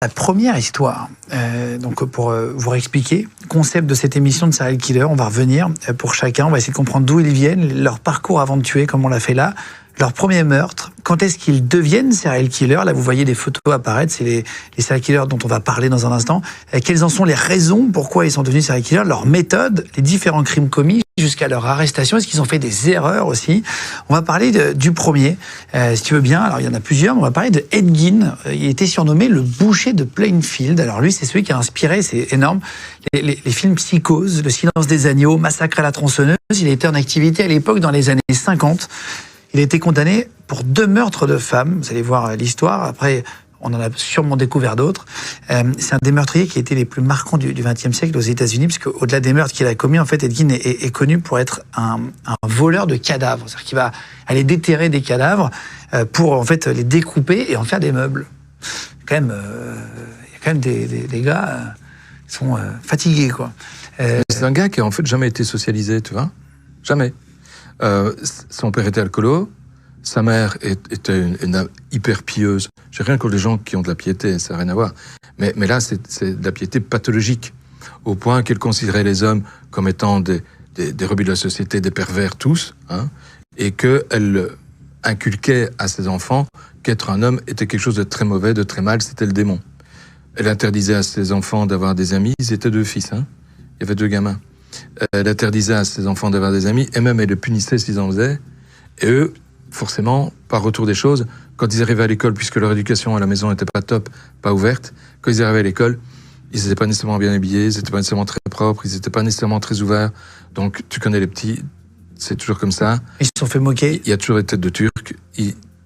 La première histoire, donc pour vous réexpliquer, concept de cette émission de serial killer, on va revenir pour chacun, on va essayer de comprendre d'où ils viennent, leur parcours avant de tuer, comme on l'a fait là, leur premier meurtre, quand est-ce qu'ils deviennent serial killers. Là, vous voyez des photos apparaître, c'est les serial killers dont on va parler dans un instant. Quelles en sont les raisons, pourquoi ils sont devenus serial killers, leur méthode, les différents crimes commis jusqu'à leur arrestation, est-ce qu'ils ont fait des erreurs aussi. On va parler du premier, si tu veux bien. Alors, il y en a plusieurs, mais on va parler de Ed Gein. Il était surnommé le boucher de Plainfield. Alors lui, c'est celui qui a inspiré, c'est énorme, les films Psychose, Le silence des agneaux, Massacre à la tronçonneuse. Il était en activité à l'époque dans les années 50. Il a été condamné pour 2 meurtres de femmes. Vous allez voir l'histoire. Après, on en a sûrement découvert d'autres. C'est un des meurtriers qui a été les plus marquants du XXe siècle aux États-Unis, parce qu'au-delà des meurtres qu'il a commis, en fait, Ed Gein est connu pour être un voleur de cadavres. C'est-à-dire qu'il va aller déterrer des cadavres pour en fait les découper et en faire des meubles. Quand même, il y a quand même des gars qui sont fatigués, quoi. C'est un gars qui a en fait jamais été socialisé, tu vois, jamais. Son père était alcoolo, sa mère était une hyper pieuse. J'ai rien contre les gens qui ont de la piété, ça n'a rien à voir. Mais là, c'est de la piété pathologique, au point qu'elle considérait les hommes comme étant des rebuts de la société, des pervers tous, hein, et qu'elle inculquait à ses enfants qu'être un homme était quelque chose de très mauvais, de très mal, c'était le démon. Elle interdisait à ses enfants d'avoir des amis, ils étaient 2 fils, hein. Il y avait 2 gamins. Elle interdisait à ses enfants d'avoir des amis, et même elle les punissait s'ils en faisaient. Et eux, forcément, par retour des choses, quand ils arrivaient à l'école, puisque leur éducation à la maison n'était pas top, pas ouverte, quand ils arrivaient à l'école, ils n'étaient pas nécessairement bien habillés, ils n'étaient pas nécessairement très propres, ils n'étaient pas nécessairement très ouverts. Donc, tu connais les petits, c'est toujours comme ça. Ils se sont fait moquer. Il y a toujours des têtes de Turcs.